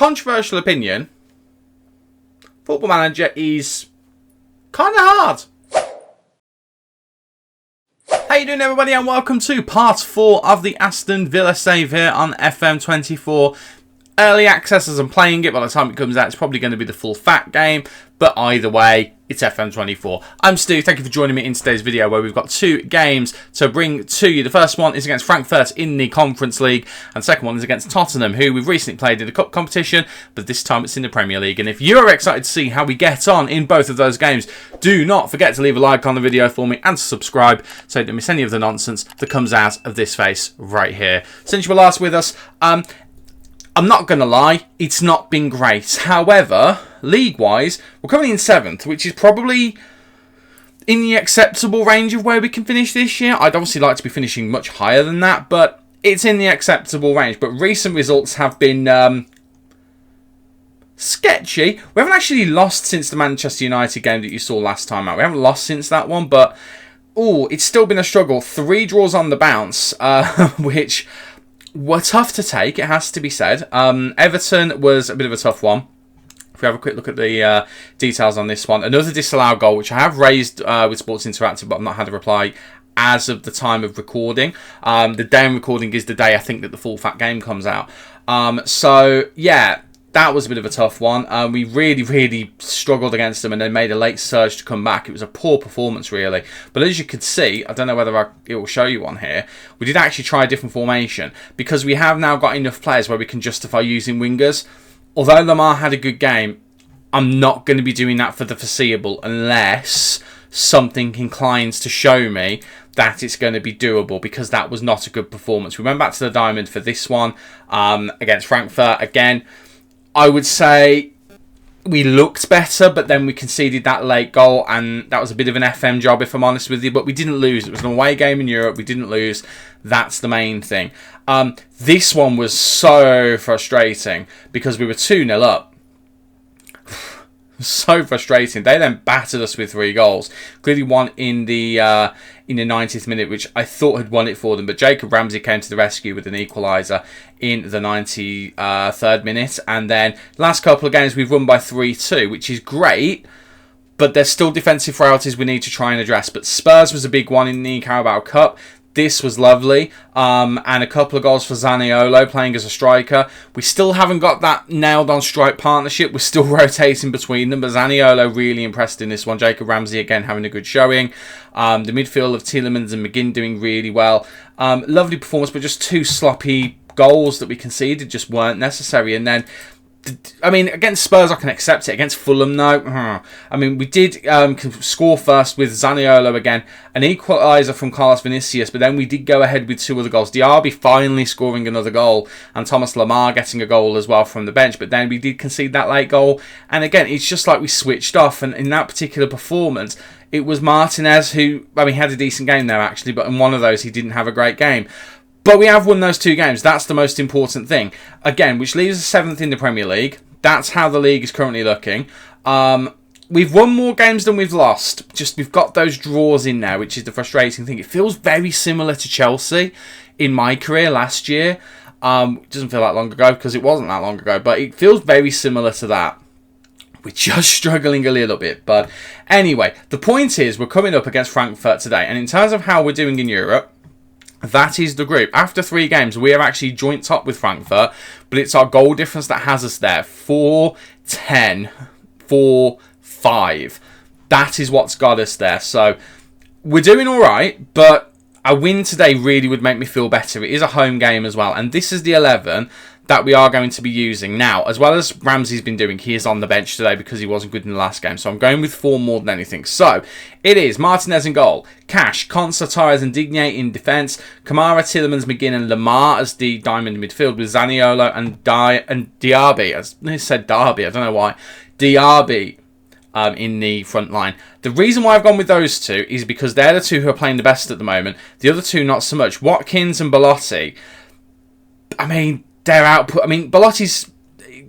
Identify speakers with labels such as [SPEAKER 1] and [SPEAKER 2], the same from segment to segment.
[SPEAKER 1] controversial opinion, Football Manager is kind of hard. How you doing, everybody, and welcome to part 4 of the Aston Villa save here on FM24. Early access as I'm playing it. By the time it comes out, it's probably going to be the full fat game. But either way, it's FM24. I'm Stu. Thank you for joining me in today's video where we've got 2 games to bring to you. The first one is against Frankfurt in the Conference League. And the second one is against Tottenham, who we've recently played in the cup competition. But this time it's in the Premier League. And if you're excited to see how we get on in both of those games, do not forget to leave a like on the video for me and to subscribe so you don't miss any of the nonsense that comes out of this face right here. Since you were last with us, I'm not going to lie, it's not been great. However, league-wise, we're coming in 7th, which is probably in the acceptable range of where we can finish this year. I'd obviously like to be finishing much higher than that, but it's in the acceptable range. But recent results have been sketchy. We haven't actually lost since the Manchester United game that you saw last time out. We haven't lost since that one, but it's still been a struggle. 3 draws on the bounce, which were tough to take, it has to be said. Everton was a bit of a tough one. If we have a quick look at the details on this one. Another disallowed goal, which I have raised with Sports Interactive, but I've not had a reply as of the time of recording. The day I'm recording is the day I think that the full fat game comes out. So, yeah, that was a bit of a tough one. We really struggled against them and then made a late surge to come back. It was a poor performance, really. But as you can see, I don't know whether it will show you on here, we did actually try a different formation because we have now got enough players where we can justify using wingers. Although Lamar had a good game, I'm not going to be doing that for the foreseeable unless something inclines to show me that it's going to be doable, because that was not a good performance. We went back to the diamond for this one against Frankfurt again. I would say we looked better, but then we conceded that late goal, and that was a bit of an FM job, if I'm honest with you. But we didn't lose. It was an away game in Europe. We didn't lose. That's the main thing. This one was so frustrating because we were 2-0 up. So frustrating. They then battered us with 3 goals, including one in the 90th minute, which I thought had won it for them. But Jacob Ramsey came to the rescue with an equaliser in the 93rd minute. And then last couple of games we've won by 3-2, which is great. But there's still defensive frailties we need to try and address. But Spurs was a big one in the Carabao Cup. This was lovely, and a couple of goals for Zaniolo playing as a striker. We still haven't got that nailed-on strike partnership. We're still rotating between them, but Zaniolo really impressed in this one. Jacob Ramsey again having a good showing. The midfield of Tielemans and McGinn doing really well. Lovely performance, but just 2 sloppy goals that we conceded just weren't necessary. And then, I mean, against Spurs I can accept it. Against Fulham, no. I mean, we did score first with Zaniolo again, an equaliser from Carlos Vinicius, but then we did go ahead with 2 other goals. Diaby finally scoring another goal, and Thomas Lamar getting a goal as well from the bench, but then we did concede that late goal. And again, it's just like we switched off, and in that particular performance, it was Martinez who, I mean, he had a decent game there actually, but in one of those he didn't have a great game. But we have won those 2 games. That's the most important thing. Again, which leaves us 7th in the Premier League. That's how the league is currently looking. We've won more games than we've lost. Just we've got those draws in there, which is the frustrating thing. It feels very similar to Chelsea in my career last year. It doesn't feel that long ago because it wasn't that long ago. But it feels very similar to that. We're just struggling a little bit. But anyway, the point is we're coming up against Frankfurt today. And in terms of how we're doing in Europe, that is the group. After 3 games, we are actually joint top with Frankfurt, but it's our goal difference that has us there. 4-10, 4-5. That is what's got us there. So we're doing all right, but a win today really would make me feel better. It is a home game as well, and this is the 11 that we are going to be using. Now, as well as Ramsey's been doing, he is on the bench today because he wasn't good in the last game. So I'm going with 4 more than anything. So it is Martinez in goal, Cash, Konsa, Torres and Digne in defence, Kamara, Tielemans, McGinn and Lamar as the diamond midfield with Zaniolo and Diaby. I said Derby, I don't know why. Diaby in the front line. The reason why I've gone with those 2 is because they're the 2 who are playing the best at the moment. The other 2 not so much. Watkins and Belotti, I mean, their output, I mean, Belotti's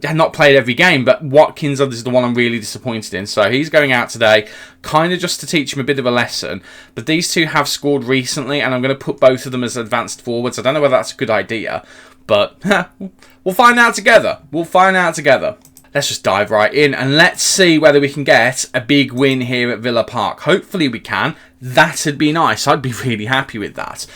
[SPEAKER 1] not played every game, but Watkins is the one I'm really disappointed in. So he's going out today, kind of just to teach him a bit of a lesson. But these 2 have scored recently, and I'm going to put both of them as advanced forwards. I don't know whether that's a good idea, But we'll find out together. We'll find out together. Let's just dive right in and let's see whether we can get a big win here at Villa Park. Hopefully we can. That'd be nice. I'd be really happy with that.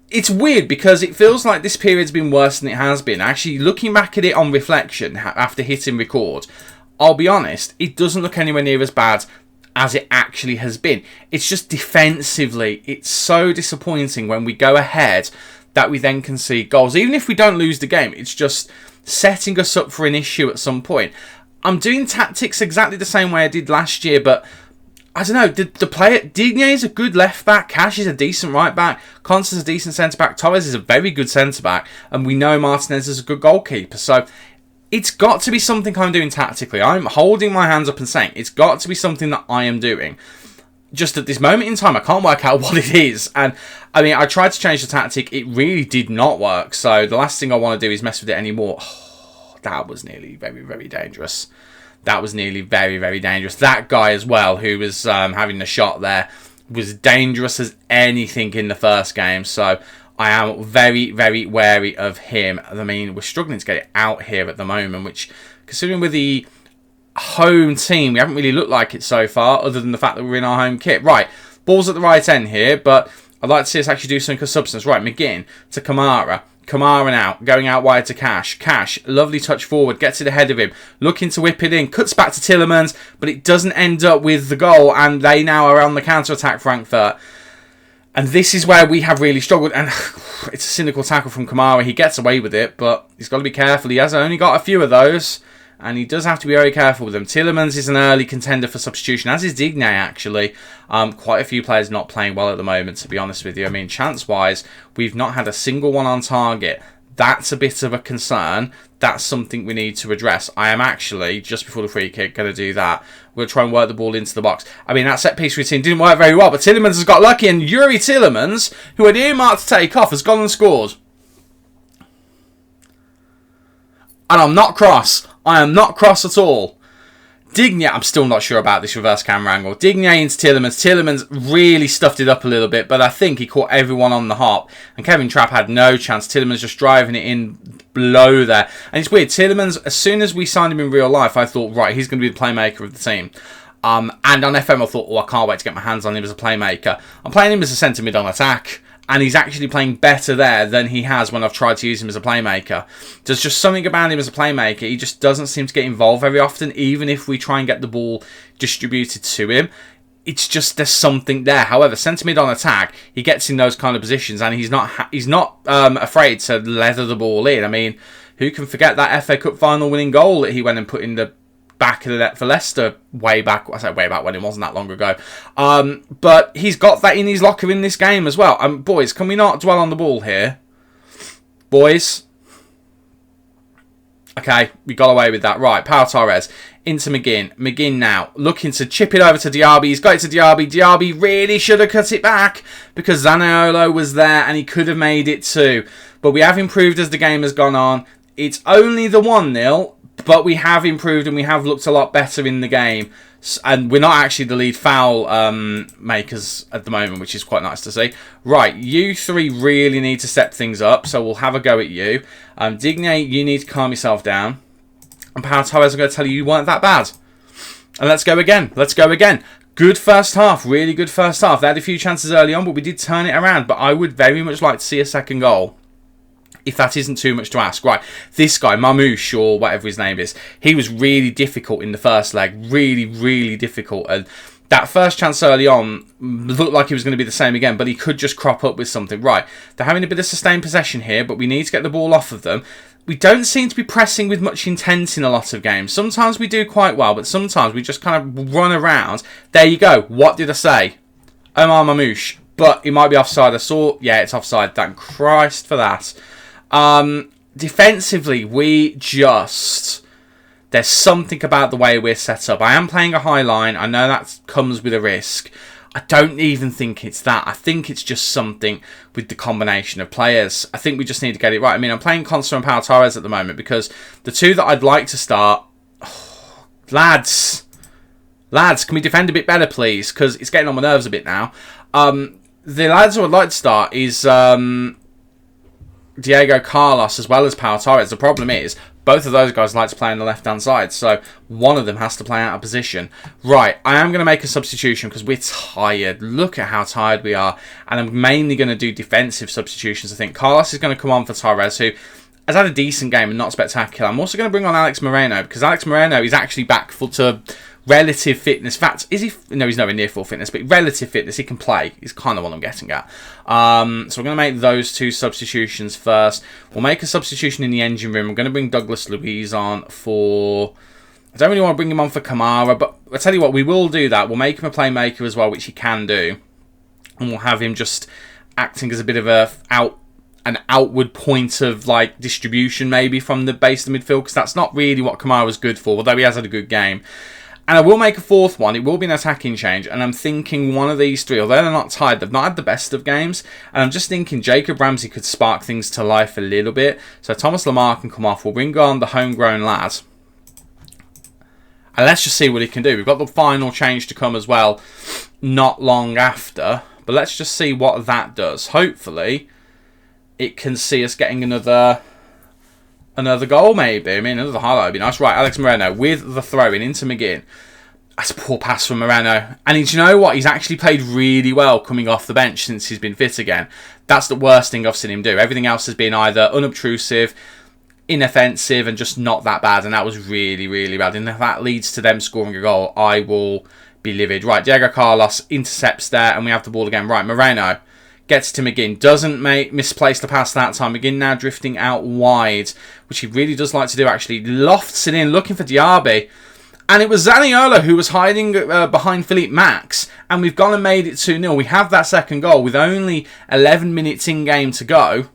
[SPEAKER 1] It's weird because it feels like this period's been worse than it has been. Actually, looking back at it on reflection after hitting record, I'll be honest, it doesn't look anywhere near as bad as it actually has been. It's just defensively, it's so disappointing when we go ahead that we then concede goals. Even if we don't lose the game, it's just setting us up for an issue at some point. I'm doing tactics exactly the same way I did last year, but I don't know, the player, Digne is a good left back, Cash is a decent right back, Constance is a decent centre back, Torres is a very good centre back, and we know Martinez is a good goalkeeper. So it's got to be something I'm doing tactically. I'm holding my hands up and saying it's got to be something that I am doing. Just at this moment in time, I can't work out what it is. And I mean, I tried to change the tactic. It really did not work. So the last thing I want to do is mess with it anymore. Oh, that was nearly very, very dangerous. That was nearly very, very dangerous. That guy as well, who was having the shot there, was dangerous as anything in the first game. So I am very, very wary of him. I mean, we're struggling to get it out here at the moment, which, considering with the home team, we haven't really looked like it so far, other than the fact that we're in our home kit. Right, ball's at the right end here, but I'd like to see us actually do something of substance. Right, McGinn to Kamara. Kamara now, going out wide to Cash. Cash, lovely touch forward, gets it ahead of him, looking to whip it in, cuts back to Tielemans, but it doesn't end up with the goal, and they now are on the counter-attack, Frankfurt. And this is where we have really struggled, and it's a cynical tackle from Kamara. He gets away with it, but he's got to be careful. He has only got a few of those, and he does have to be very careful with them. Tielemans is an early contender for substitution, as is Digne, actually. Quite a few players not playing well at the moment, to be honest with you. I mean, chance-wise, we've not had a single one on target. That's a bit of a concern. That's something we need to address. I am actually, just before the free kick, going to do that. We're going to try and work the ball into the box. I mean, that set-piece routine didn't work very well, but Tielemans has got lucky, and Yuri Tielemans, who had earmarked to take off, has gone and scored. And I'm not cross. I am not cross at all. Digne, I'm still not sure about this reverse camera angle. Digne into Tielemans. Tielemans really stuffed it up a little bit, but I think he caught everyone on the hop. And Kevin Trapp had no chance. Tielemans just driving it in below there. And it's weird. Tielemans, as soon as we signed him in real life, I thought, right, he's going to be the playmaker of the team. And on FM, I thought, oh, I can't wait to get my hands on him as a playmaker. I'm playing him as a centre mid on attack. And he's actually playing better there than he has when I've tried to use him as a playmaker. There's just something about him as a playmaker. He just doesn't seem to get involved very often, even if we try and get the ball distributed to him. It's just there's something there. However, centre mid on attack, he gets in those kind of positions, and he's not afraid to leather the ball in. I mean, who can forget that FA Cup final winning goal that he went and put in the back of the net for Leicester way back. I say way back when it wasn't that long ago. But he's got that in his locker in this game as well. Boys, can we not dwell on the ball here? Boys. Okay, we got away with that. Right, Pau Torres into McGinn. McGinn now looking to chip it over to Diaby. He's got it to Diaby. Diaby really should have cut it back because Zaniolo was there and he could have made it too. But we have improved as the game has gone on. It's only the 1-0. But we have improved and we have looked a lot better in the game. And we're not actually the lead foul makers at the moment, which is quite nice to see. Right, you three really need to step things up. So we'll have a go at you. Digne, you need to calm yourself down. And Pau Torres, I'm going to tell you, you weren't that bad. And let's go again. Let's go again. Good first half. Really good first half. They had a few chances early on, but we did turn it around. But I would very much like to see a second goal, if that isn't too much to ask. Right, this guy, Mamouche, or whatever his name is, he was really difficult in the first leg. Really, really difficult. And that first chance early on looked like he was going to be the same again, but he could just crop up with something. Right, they're having a bit of sustained possession here, but we need to get the ball off of them. We don't seem to be pressing with much intent in a lot of games. Sometimes we do quite well, but sometimes we just kind of run around. There you go. What did I say? Omar Mamouche. But he might be offside. I saw, yeah, it's offside. Thank Christ for that. Defensively, there's something about the way we're set up. I am playing a high line. I know that comes with a risk. I don't even think it's that. I think it's just something with the combination of players. I think we just need to get it right. I mean, I'm playing Constance and Pau Torres at the moment because the two that I'd like to start... Oh, lads, can we defend a bit better, please? Because it's getting on my nerves a bit now. The lads who I'd like to start is... Diego Carlos as well as Pau Torres. The problem is, both of those guys like to play on the left-hand side, so one of them has to play out of position. Right, I am going to make a substitution because we're tired. Look at how tired we are. And I'm mainly going to do defensive substitutions, I think. Carlos is going to come on for Torres, who has had a decent game and not spectacular. I'm also going to bring on Alex Moreno, because Alex Moreno is actually back to relative fitness. In fact, is he? No, he's nowhere near full fitness, but relative fitness, he can play. Is kind of what I'm getting at. So we're going to make those two substitutions first. We'll make a substitution in the engine room. I'm going to bring Douglas Luiz on for... I don't really want to bring him on for Kamara, but I'll tell you what, we will do that. We'll make him a playmaker as well, which he can do. And we'll have him just acting as a bit of an outward point of like distribution maybe from the base of the midfield, because that's not really what Kamara's good for, although he has had a good game. And I will make a fourth one. It will be an attacking change. And I'm thinking one of these three, although they're not tied, they've not had the best of games. And I'm just thinking Jacob Ramsey could spark things to life a little bit. So Thomas Lemar can come off. We'll bring on the homegrown lad. And let's just see what he can do. We've got the final change to come as well, not long after. But let's just see what that does. Hopefully, it can see us getting another goal, maybe. I mean, another highlight would be nice. Right, Alex Moreno with the throw-in into McGinn. That's a poor pass from Moreno. And do you know what? He's actually played really well coming off the bench since he's been fit again. That's the worst thing I've seen him do. Everything else has been either unobtrusive, inoffensive, and just not that bad. And that was really, really bad. And if that leads to them scoring a goal, I will be livid. Right, Diego Carlos intercepts there, and we have the ball again. Right, Moreno gets to McGinn, doesn't misplace the pass that time. McGinn now drifting out wide, which he really does like to do actually. Lofts it in, looking for Diaby. And it was Zaniolo who was hiding behind Philippe Max. And we've gone and made it 2-0. We have that second goal with only 11 minutes in game to go.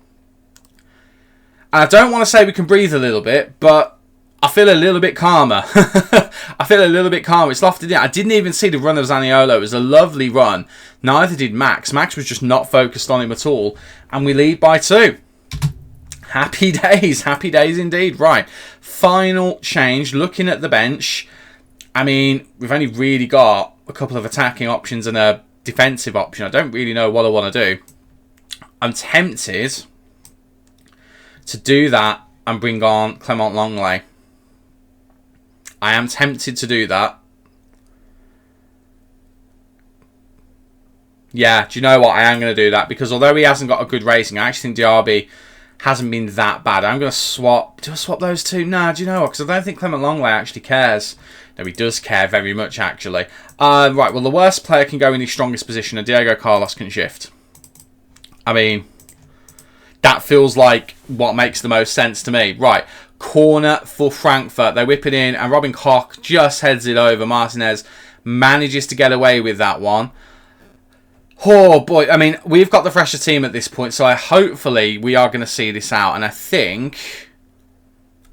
[SPEAKER 1] And I don't want to say we can breathe a little bit, but I feel a little bit calmer. I feel a little bit calmer. It's lofted in. I didn't even see the run of Zaniolo. It was a lovely run. Neither did Max. Max was just not focused on him at all. And we lead by 2. Happy days. Happy days indeed. Right. Final change. Looking at the bench. I mean, we've only really got a couple of attacking options and a defensive option. I don't really know what I want to do. I'm tempted to do that and bring on Clement Longley. I am tempted to do that. Yeah, do you know what? I am going to do that, because although he hasn't got a good rating, I actually think Diaby hasn't been that bad. I'm going to swap... Do I swap those two? Nah, do you know what? Because I don't think Clement Longley actually cares. No, he does care very much, actually. Right, well, the worst player can go in his strongest position, and Diego Carlos can shift. I mean, that feels like what makes the most sense to me. Right, corner for Frankfurt. They whip it in, and Robin Koch just heads it over. Martinez manages to get away with that one. Oh, boy. I mean, we've got the fresher team at this point, so hopefully we are going to see this out. And I think...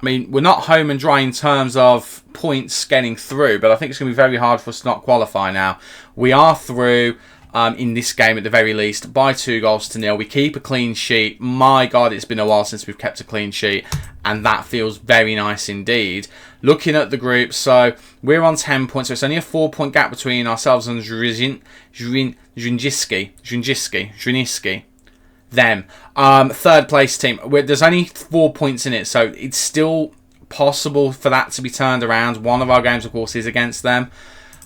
[SPEAKER 1] I mean, we're not home and dry in terms of points getting through, but I think it's going to be very hard for us to not qualify now. We are through... in this game at the very least by 2-0. We keep a clean sheet. My God, it's been a while since we've kept a clean sheet, and that feels very nice indeed. Looking at the group, so we're on 10 points, so it's only a 4-point gap between ourselves and Zrinjiski. Them. Third place team. There's only 4 points in it, so it's still possible for that to be turned around. One of our games, of course, is against them.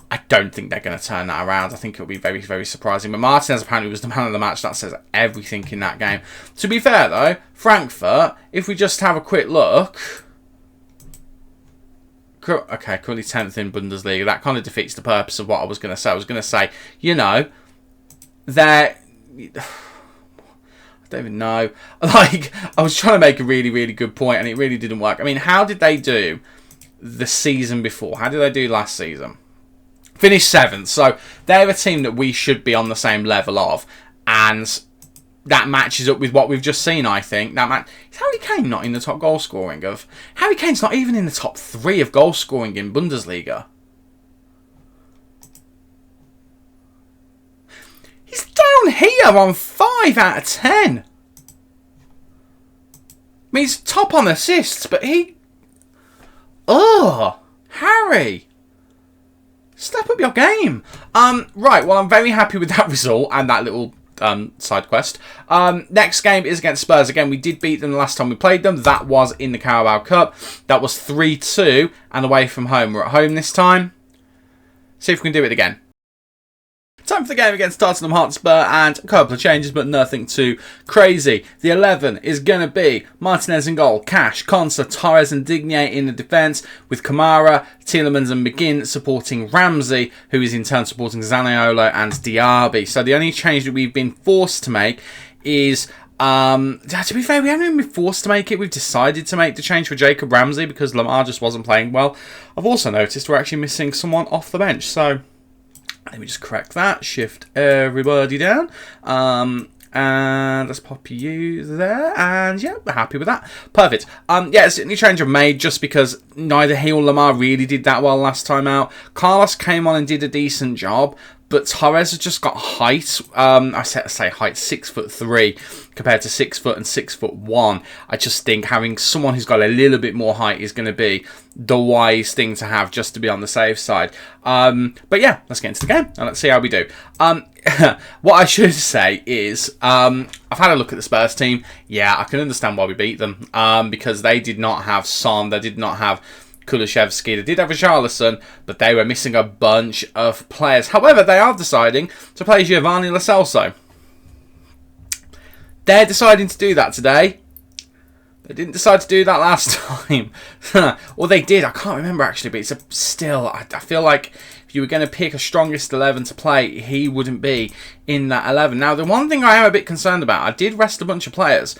[SPEAKER 1] I don't think they're going to turn that around. I think it'll be very, very surprising. But Martinez apparently was the man of the match. That says everything in that game. To be fair, though, Frankfurt, if we just have a quick look... Okay, currently 10th in Bundesliga. That kind of defeats the purpose of what I was going to say. I was going to say, you know, they're... I don't even know. Like, I was trying to make a really, really good point, and it really didn't work. I mean, how did they do the season before? How did they do last season? Finished 7th, so they're a team that we should be on the same level of, and that matches up with what we've just seen, I think. Is Harry Kane not in the top goal scoring of... Harry Kane's not even in the top 3 of goal scoring in Bundesliga. He's down here on 5 out of 10. I mean, he's top on assists, but he... Ugh, Harry... Step up your game. Right, well, I'm very happy with that result and that little side quest. Next game is against Spurs. Again, we did beat them the last time we played them. That was in the Carabao Cup. That was 3-2 and away from home. We're at home this time. See if we can do it again. Time for the game against Tottenham Hotspur, and a couple of changes, but nothing too crazy. The 11 is going to be Martinez in goal, Cash, Konsa, Torres and Digne in the defence, with Kamara, Tielemans and McGinn supporting Ramsey, who is in turn supporting Zaniolo and Diaby. So the only change that we've been forced to make is... to be fair, we haven't even been forced to make it. We've decided to make the change for Jacob Ramsey because Lamar just wasn't playing well. I've also noticed we're actually missing someone off the bench, so... let me just correct that. Shift everybody down. And let's pop you there. And yeah, we're happy with that. Perfect. Yeah, it's the only change I've made just because neither he or Lamar really did that well last time out. Carlos came on and did a decent job, but Torres has just got height. I say height, 6'3" compared to 6 foot and 6'1". I just think having someone who's got a little bit more height is going to be the wise thing to have, just to be on the safe side. But yeah, let's get into the game and let's see how we do. What I should say is I've had a look at the Spurs team. Yeah, I can understand why we beat them because they did not have Son, they did not have Kulusevski. They did have a Richarlison, but they were missing a bunch of players. However, they are deciding to play Giovanni Lo Celso. They're deciding to do that today. They didn't decide to do that last time. Or they did, I can't remember actually, but it's still, I feel like if you were going to pick a strongest 11 to play, he wouldn't be in that 11. Now, the one thing I am a bit concerned about, I did rest a bunch of players.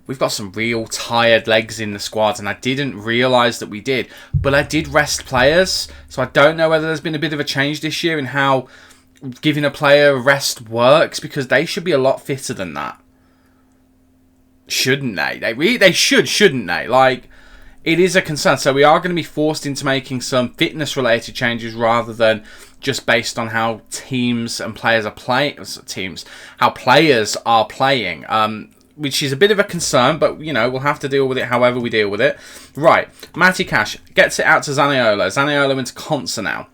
[SPEAKER 1] We've got some real tired legs in the squad, and I didn't realise that we did. But I did rest players, so I don't know whether there's been a bit of a change this year in how giving a player a rest works, because they should be a lot fitter than that. Shouldn't they? They should, shouldn't they? Like, it is a concern. So we are going to be forced into making some fitness-related changes rather than just based on how teams and players are playing. How players are playing. Which is a bit of a concern, but, you know, we'll have to deal with it however we deal with it. Right, Matty Cash gets it out to Zaniolo. Zaniolo into Konsa now.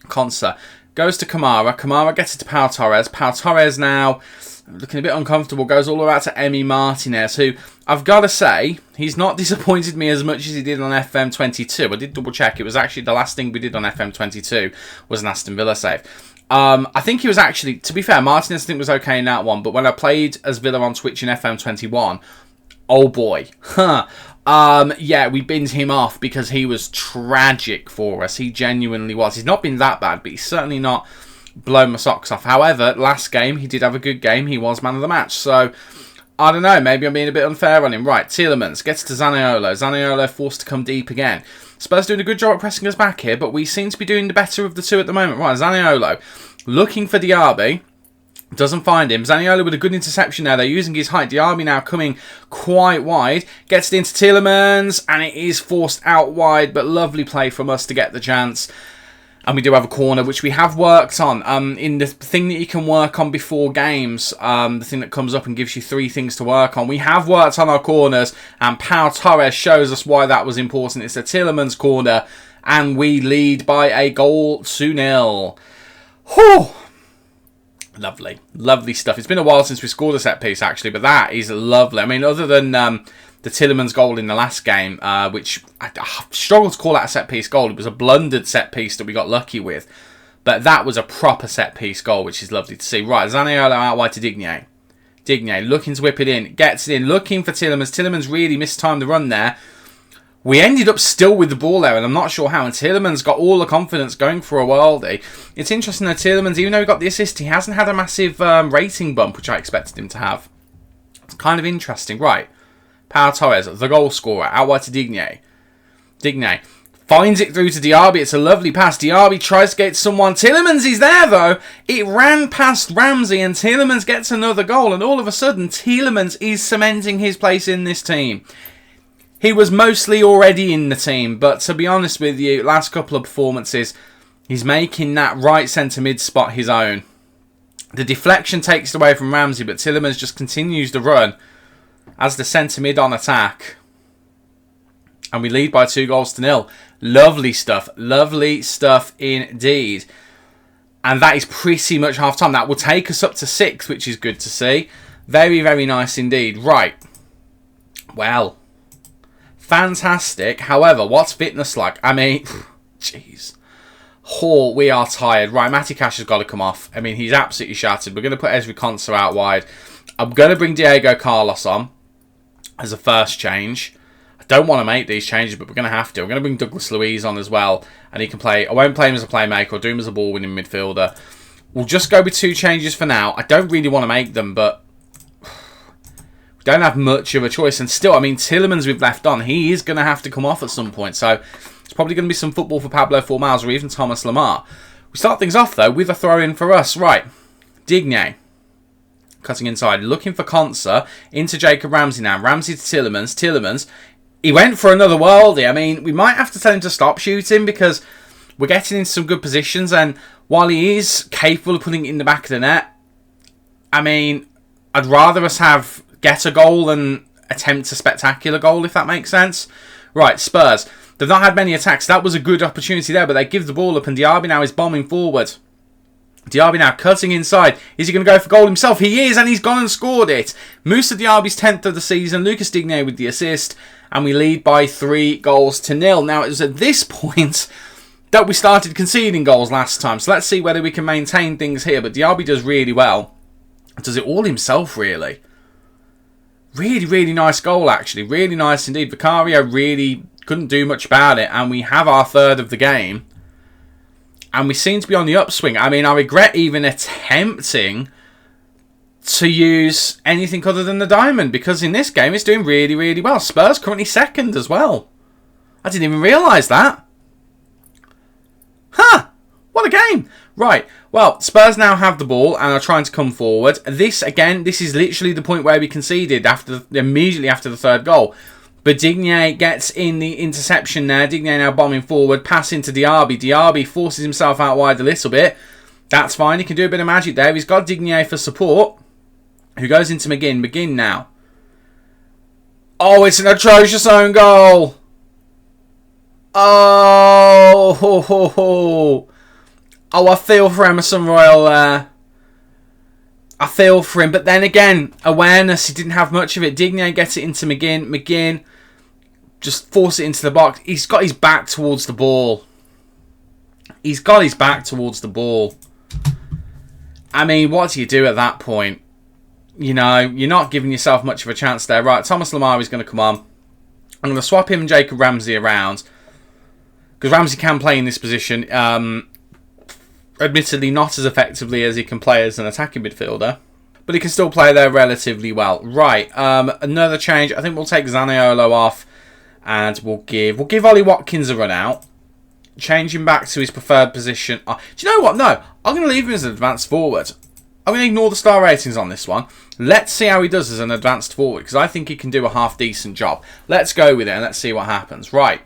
[SPEAKER 1] Konsa goes to Kamara. Kamara gets it to Pau Torres. Pau Torres now, looking a bit uncomfortable, goes all the way out to Emi Martinez, who, I've got to say, he's not disappointed me as much as he did on FM22. I did double check. It was actually the last thing we did on FM22 was an Aston Villa save. I think he was actually, to be fair, Martinez I think was okay in that one, but when I played as Villa on Twitch in FM21, oh boy. Yeah, we binned him off because he was tragic for us. He genuinely was. He's not been that bad, but he's certainly not blown my socks off. However, last game, he did have a good game. He was man of the match, so I don't know. Maybe I'm being a bit unfair on him. Right, Tielemans gets to Zaniolo. Zaniolo forced to come deep again. Spurs doing a good job at pressing us back here, but we seem to be doing the better of the two at the moment. Right, Zaniolo looking for Diaby. Doesn't find him. Zaniolo with a good interception there. They're using his height. Diaby now coming quite wide. Gets it into Tielemans, and it is forced out wide, but lovely play from us to get the chance. And we do have a corner, which we have worked on. In the thing that you can work on before games, the thing that comes up and gives you 3 things to work on, we have worked on our corners, and Pau Torres shows us why that was important. It's a Tielemans corner, and we lead by a goal to 0. Whew! Lovely. Lovely stuff. It's been a while since we scored a set piece, actually, but that is lovely. I mean, other than the Tielemans goal in the last game, which I struggle to call that a set-piece goal. It was a blundered set-piece that we got lucky with. But that was a proper set-piece goal, which is lovely to see. Right, Zaniolo out wide to Digne. Digne looking to whip it in. Gets it in, looking for Tielemans. Tielemans really mistimed the run there. We ended up still with the ball there, and I'm not sure how. And Tielemans got all the confidence going for a worldie. It's interesting that Tielemans, even though he got the assist, he hasn't had a massive rating bump, which I expected him to have. It's kind of interesting. Right. Pau Torres, the goal scorer, out wide to Digne. Digne finds it through to Diaby. It's a lovely pass. Diaby tries to get someone. Tielemans is there, though. It ran past Ramsey, and Tielemans gets another goal. And all of a sudden, Tielemans is cementing his place in this team. He was mostly already in the team, but to be honest with you, last couple of performances, he's making that right centre-mid spot his own. The deflection takes it away from Ramsey, but Tielemans just continues to run as the centre-mid on attack. And we lead by 2 goals to 0. Lovely stuff. Lovely stuff indeed. And that is pretty much half time. That will take us up to 6th, which is good to see. Very, very nice indeed. Right. Well, fantastic. However, what's fitness like? I mean, jeez. Oh, we are tired. Right, Matty Cash has got to come off. I mean, he's absolutely shattered. We're going to put Ezri Konsa out wide. I'm going to bring Diego Carlos on as a first change. I don't want to make these changes, but we're going to have to. I'm going to bring Douglas Luiz on as well. And he can play. I won't play him as a playmaker. I'll do him as a ball-winning midfielder. We'll just go with 2 changes for now. I don't really want to make them, but we don't have much of a choice. And still, I mean, Tielemans we've left on. He is going to have to come off at some point. So it's probably going to be some football for Pablo Formals or even Thomas Lemar. We start things off, though, with a throw-in for us. Right. Digne. Cutting inside. Looking for Konsa. Into Jacob Ramsey now. Ramsey to Tielemans. Tielemans. He went for another worldie. I mean, we might have to tell him to stop shooting because we're getting into some good positions. And while he is capable of putting it in the back of the net, I mean, I'd rather us get a goal than attempt a spectacular goal, if that makes sense. Right, Spurs. They've not had many attacks. That was a good opportunity there, but they give the ball up and Diaby now is bombing forward. Diaby now cutting inside. Is he going to go for goal himself? He is, and he's gone and scored it. Moussa Diaby's 10th of the season. Lucas Digne with the assist. And we lead by 3-0. Now, it was at this point that we started conceding goals last time. So let's see whether we can maintain things here. But Diaby does really well. Does it all himself, really. Really, really nice goal, actually. Really nice indeed. Vicario really couldn't do much about it. And we have our 3rd of the game. And we seem to be on the upswing. I mean, I regret even attempting to use anything other than the diamond. Because in this game, it's doing really, really well. Spurs currently 2nd as well. I didn't even realise that. Huh! What a game! Right. Well, Spurs now have the ball and are trying to come forward. This is literally the point where we conceded immediately after the 3rd goal. But Digne gets in the interception there. Digne now bombing forward. Pass into Diaby. Diaby forces himself out wide a little bit. That's fine. He can do a bit of magic there. He's got Digne for support. Who goes into McGinn. McGinn now. Oh, it's an atrocious own goal. Oh, ho, ho, ho. Oh, I feel for Emerson Royal there. I feel for him. But then again, awareness. He didn't have much of it. Digne gets it into McGinn. McGinn just force it into the box. He's got his back towards the ball. He's got his back towards the ball. I mean, what do you do at that point? You know, you're not giving yourself much of a chance there. Right, Thomas Lemar is going to come on. I'm going to swap him and Jacob Ramsey around. Because Ramsey can play in this position. Admittedly, not as effectively as he can play as an attacking midfielder. But he can still play there relatively well. Right, another change. I think we'll take Zaniolo off. And we'll give Ollie Watkins a run out. Change him back to his preferred position. Do you know what? No, I'm going to leave him as an advanced forward. I'm going to ignore the star ratings on this one. Let's see how he does as an advanced forward. Because I think he can do a half-decent job. Let's go with it and let's see what happens. Right.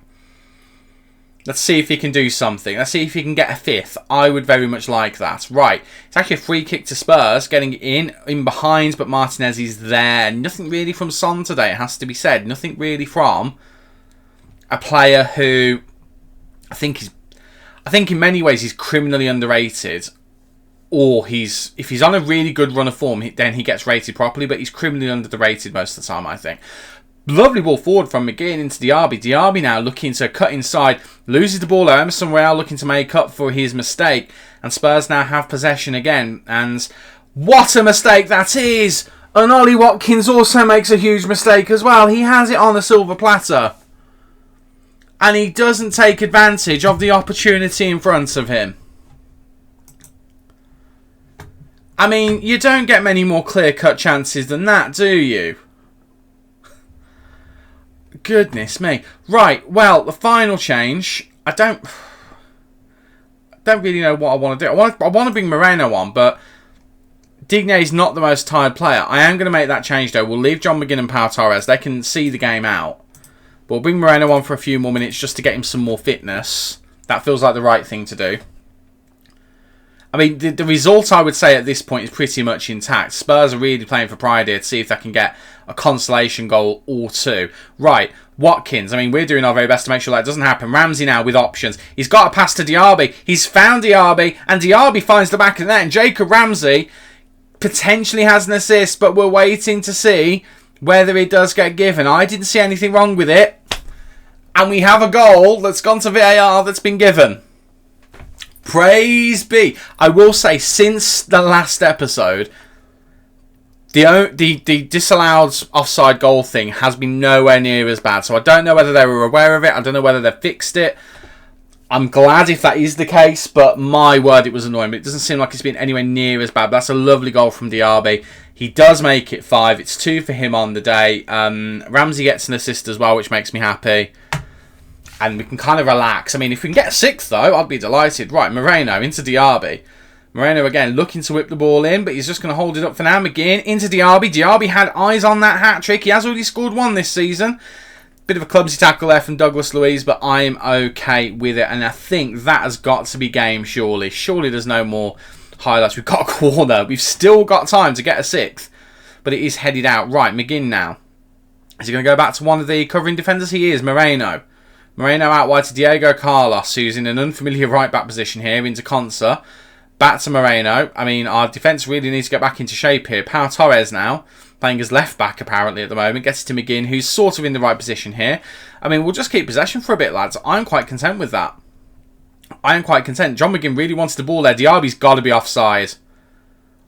[SPEAKER 1] Let's see if he can do something. Let's see if he can get a 5th. I would very much like that. Right. It's actually a free kick to Spurs. Getting in behind, but Martinez is there. Nothing really from Son today, it has to be said. Nothing really from a player who I think in many ways he's criminally underrated. Or if he's on a really good run of form, then he gets rated properly. But he's criminally underrated most of the time, I think. Lovely ball forward from McGinn into Diaby. Diaby now looking to cut inside. Loses the ball. Emerson Royal looking to make up for his mistake. And Spurs now have possession again. And what a mistake that is! And Ollie Watkins also makes a huge mistake as well. He has it on a silver platter. And he doesn't take advantage of the opportunity in front of him. I mean, you don't get many more clear-cut chances than that, do you? Goodness me. Right, well, the final change. I don't really know what I want to do. I want to bring Moreno on, but Digne is not the most tired player. I am going to make that change, though. We'll leave John McGinn and Pau Torres. They can see the game out. But we'll bring Moreno on for a few more minutes just to get him some more fitness. That feels like the right thing to do. I mean, the result, I would say, at this point is pretty much intact. Spurs are really playing for pride here to see if they can get a consolation goal or two. Right, Watkins. I mean, we're doing our very best to make sure that doesn't happen. Ramsey now with options. He's got a pass to Diaby. He's found Diaby, and Diaby finds the back of the net. And Jacob Ramsey potentially has an assist, but we're waiting to see whether it does get given. I didn't see anything wrong with it. And we have a goal that's gone to VAR that's been given. Praise be. I will say, since the last episode, the disallowed offside goal thing has been nowhere near as bad. So I don't know whether they were aware of it. I don't know whether they've fixed it. I'm glad if that is the case, but my word, it was annoying. But it doesn't seem like it's been anywhere near as bad. But that's a lovely goal from Diaby. He does make it 5. It's 2 for him on the day. Ramsey gets an assist as well, which makes me happy. And we can kind of relax. I mean, if we can get a 6th, though, I'd be delighted. Right, Moreno into Diaby. Moreno, again, looking to whip the ball in, but he's just going to hold it up for now. McGinn into Diaby. Diaby had eyes on that hat-trick. He has already scored 1 this season. Bit of a clumsy tackle there from Douglas Luiz, but I'm okay with it. And I think that has got to be game, surely. Surely there's no more highlights. We've got a corner. We've still got time to get a 6th, but it is headed out. Right, McGinn now. Is he going to go back to one of the covering defenders? He is, Moreno. Moreno out wide to Diego Carlos, who's in an unfamiliar right-back position here, into Consa. Back to Moreno. I mean, our defence really needs to get back into shape here. Pau Torres now, playing as left-back apparently at the moment. Gets it to McGinn, who's sort of in the right position here. I mean, we'll just keep possession for a bit, lads. I'm quite content with that. I am quite content. John McGinn really wants the ball there. Diaby's got to be offside.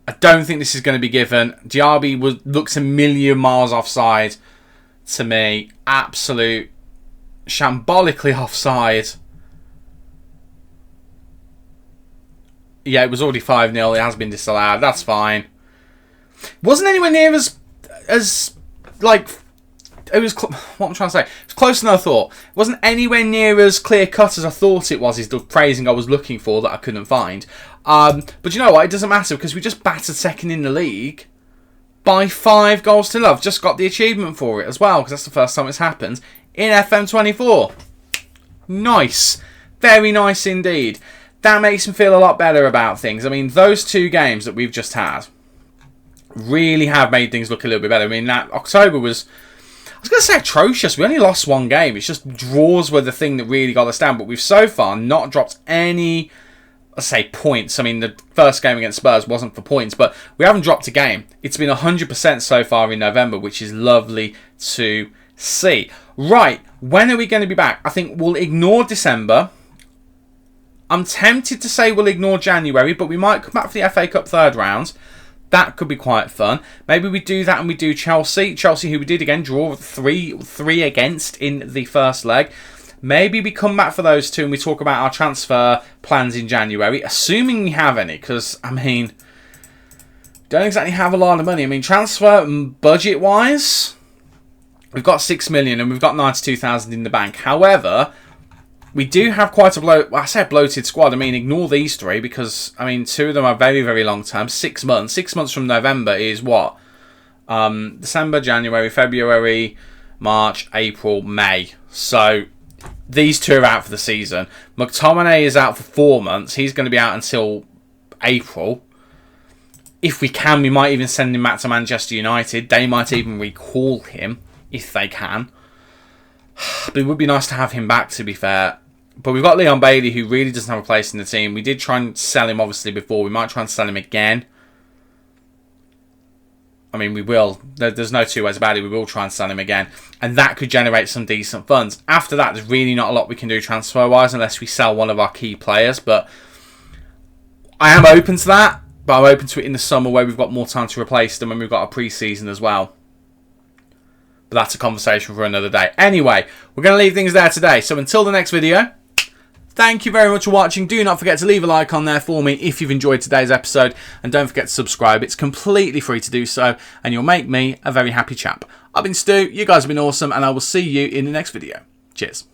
[SPEAKER 1] I don't think this is going to be given. Diaby looks a million miles offside to me. Absolute shambolically offside. Yeah, it was already 5-0. It has been disallowed. That's fine. Wasn't anywhere near as like, it was, what I'm trying to say, it was closer than I thought. It wasn't anywhere near as clear-cut as I thought it was, is the phrasing I was looking for that I couldn't find. But you know what? It doesn't matter, because we just battered second in the league by 5-0. I've just got the achievement for it as well, because that's the first time it's happened in FM24. Nice. Very nice indeed. That makes me feel a lot better about things. I mean, those 2 games that we've just had really have made things look a little bit better. I mean, that October was, I was going to say atrocious. We only lost 1 game. It's just draws were the thing that really got us down. But we've so far not dropped any, let's say, points. I mean, the first game against Spurs wasn't for points, but we haven't dropped a game. It's been 100% so far in November, which is lovely to see. Right, when are we going to be back? I think we'll ignore December. I'm tempted to say we'll ignore January, but we might come back for the FA Cup 3rd round. That could be quite fun. Maybe we do that and we do Chelsea. Chelsea, who we did again draw 3 against in the first leg. Maybe we come back for those 2 and we talk about our transfer plans in January, assuming we have any, because, I mean, don't exactly have a lot of money. I mean, transfer budget-wise, we've got 6 million and we've got 92,000 in the bank. However, we do have quite a I say bloated squad. I mean, ignore these 3 because, I mean, 2 of them are very, very long term. 6 months. 6 months from November is what? December, January, February, March, April, May. So these 2 are out for the season. McTominay is out for 4 months. He's going to be out until April. If we can, we might even send him back to Manchester United. They might even recall him if they can. But it would be nice to have him back, to be fair. But we've got Leon Bailey, who really doesn't have a place in the team. We did try and sell him, obviously, before. We might try and sell him again. I mean, we will. There's no 2 ways about it. We will try and sell him again. And that could generate some decent funds. After that, there's really not a lot we can do transfer-wise unless we sell one of our key players. But I am open to that. But I'm open to it in the summer where we've got more time to replace them and we've got a pre-season as well. But that's a conversation for another day. Anyway, we're going to leave things there today. So until the next video, thank you very much for watching. Do not forget to leave a like on there for me if you've enjoyed today's episode. And don't forget to subscribe. It's completely free to do so. And you'll make me a very happy chap. I've been Stu. You guys have been awesome. And I will see you in the next video. Cheers.